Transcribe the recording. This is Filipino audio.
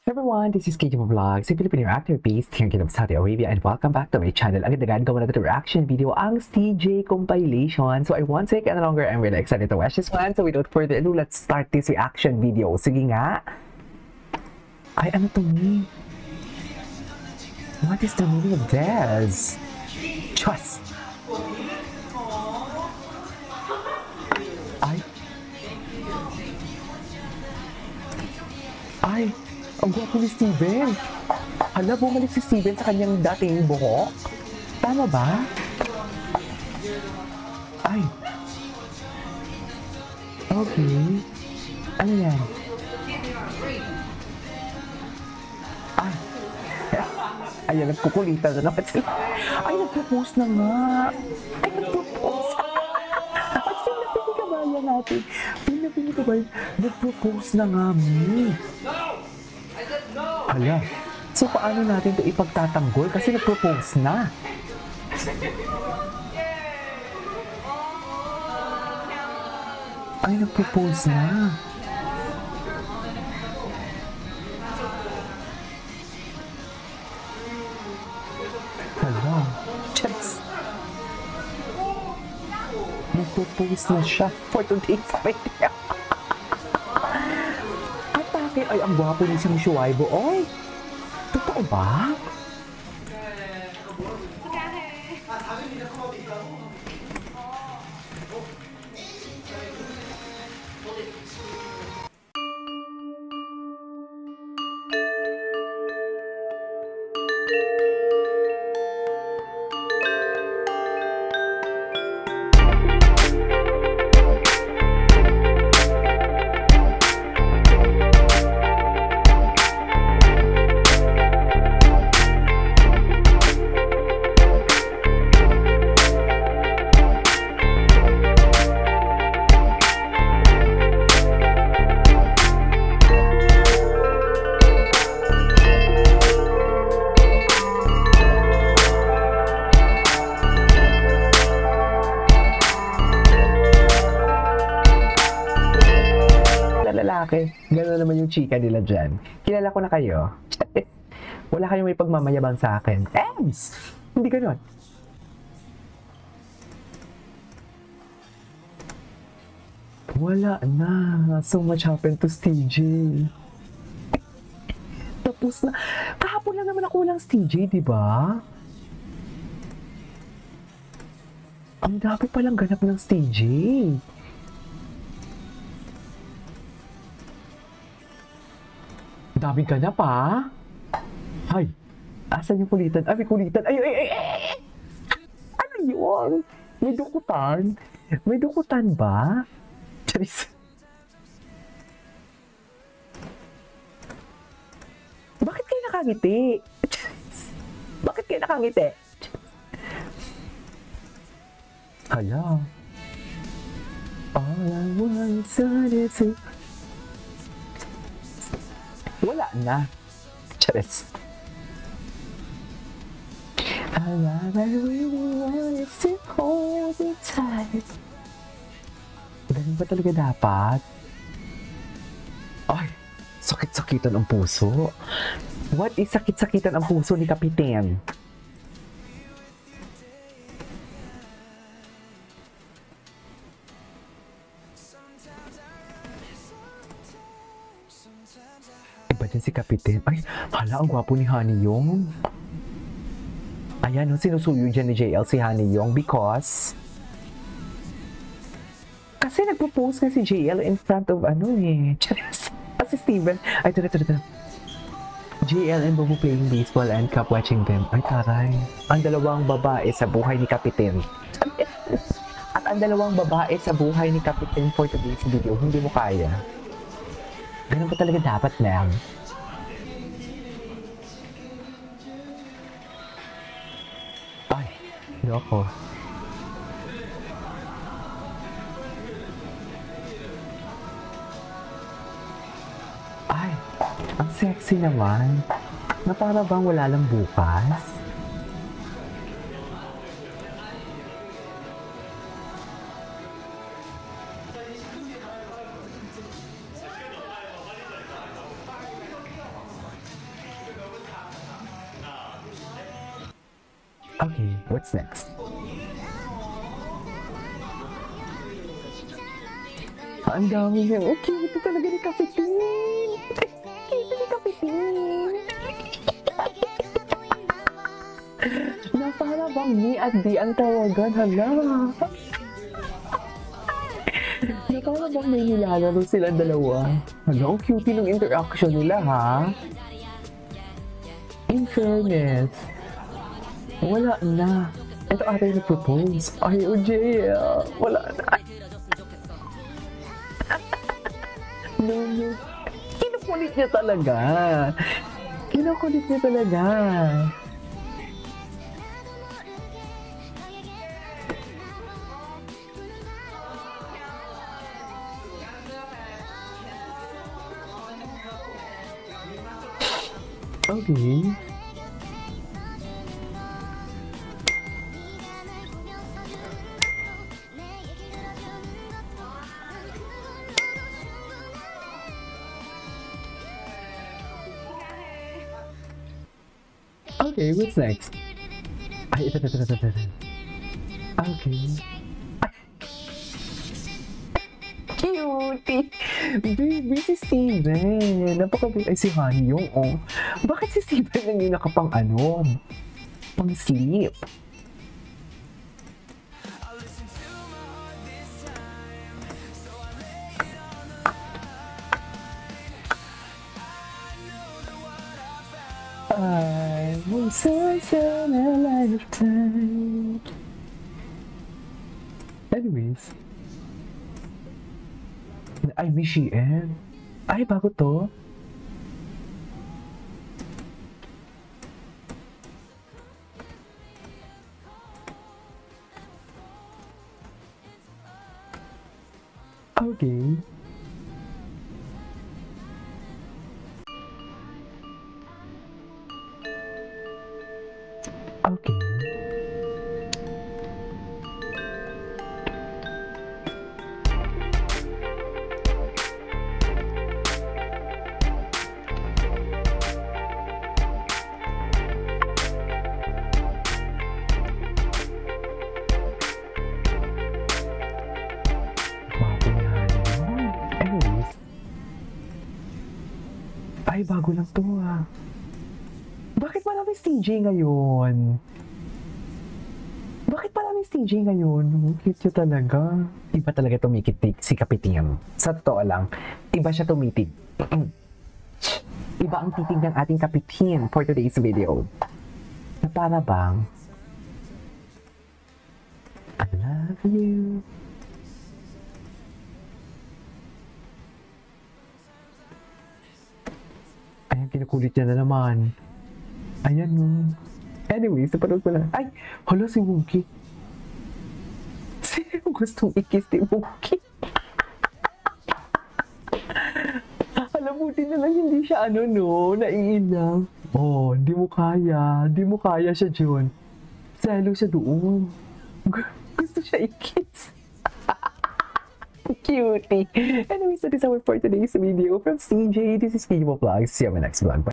Everyone, this is KJ Vlogs, a Filipino actor based here in Saudi Arabia, and welcome back to my channel. Agad-agad gawa natin reaction video ang TJ compilation. So I won't take any longer. I'm really excited to watch this one. So without further ado, let's start this reaction video. Sige nga. Ay, ano to me? What is the meaning of this? Trust. Ay, ang gwapo ni Steven. Hala, bumalik si Steven sa kanyang dating buhok. Tama ba? Ay. Okay. Ano yan? Ay. Ayan, nagkukulitan na naman sila. Ay, nagpropose na nga. Ay, nagpropose. At pinapinikabayan natin. Pinapinikabayan. Nagpropose na nga, mi. Hala. So, paano natin ito ipagtatanggol? Kasi nag-propose na. Ay, nag-propose na. Hala. Chats. Nag-propose na siya for today's video. Ay, ang gwapo ni siyang Shuaibo. Oy! Totoo ba? Lalaki. Gano'n naman yung chika nila dyan. Kilala ko na kayo. Wala kayong may pagmamayabang sa akin. Ems! Hindi gano'n. Wala na. So much happened to TJ. Tapos na. Kahapon lang naman ako walang TJ, di ba? Ang dami palang ganap ng TJ. Daming ganap pa. Hay. Asan yung kulitan? Ay, may kulitan. Ay. Ano yun? May dukutan? May dukutan ba? Charis. Bakit kayo nakangiti? Charis. Bakit kayo nakangiti? Hala. All I want is to... Wala na. Charis. All I really want is to hold you tight. Ganun ba talaga dapat? Ay, sakit-sakitan ang puso. What is sakit-sakitan ang puso ni Kapitan? Iba din si Kapitan. Ay, hala, ang gwapo ni Honey Yong. Ayan, sinusuyo dyan ni JL si Honey Yong because kasi nagpo-post nga si JL in front of Charis. Si Steven. Ay, ito. JL and Bobo playing baseball and Cup watching them. Ay, taray. Ang dalawang babae sa buhay ni Kapitan. At ang dalawang babae sa buhay ni Kapitan for today's video, hindi mo kaya. Ganun ba talaga dapat, ma'am? Ay, loko. Ay, ang sexy naman. Na para bang wala lang bukas? Okay, what's next? Ang dami yun. Oh, cute talaga ni Kapitin. Cute ni Kapitin. Na para bang me at di ang tawagan, hala. Na para bang may nilalaro silang dalawa. Hala, ang cute ng interaction nila, ha? In fairness, wala na. Ito ata yung propose. Ay, OJ, wala na. No. Kinukulit niya talaga. Kinukulit niya talaga. Okay. Okay, what's next? Ay, ito. Okay. Cutie! Baby, si Steven. Ay, si Honey yung, oh. Bakit si Steven lang yung nakapang pang sleep? I will search in a lifetime. Anyways. Ay, Miss Sheehan. Ay, bago to. Okay. Okay. Anyways. Ay, bago lang to, ah. Bakit marami TJ ngayon? Bakit marami TJ ngayon? Cute talaga. Iba talaga tumikit si Kapitin. Sa totoo lang, iba siya tumitig. Iba ang titig ng ating Kapitin for today's video. Na para bang, I love you. Ayan, kinukulit niya na naman. Ayan mo. Anyways, napanood ko na. Ay! Hala, si Wookie. Sino gustong i-kiss ni Wookie? Alam mo, din na lang hindi siya naiilang. Oh, di mo kaya siya, John. Salo siya doon. Gusto siya i-kiss. Cutie. Anyways, that is our for today's video from CJ. This is Kimo Vlogs. See you on my next vlog. Bye.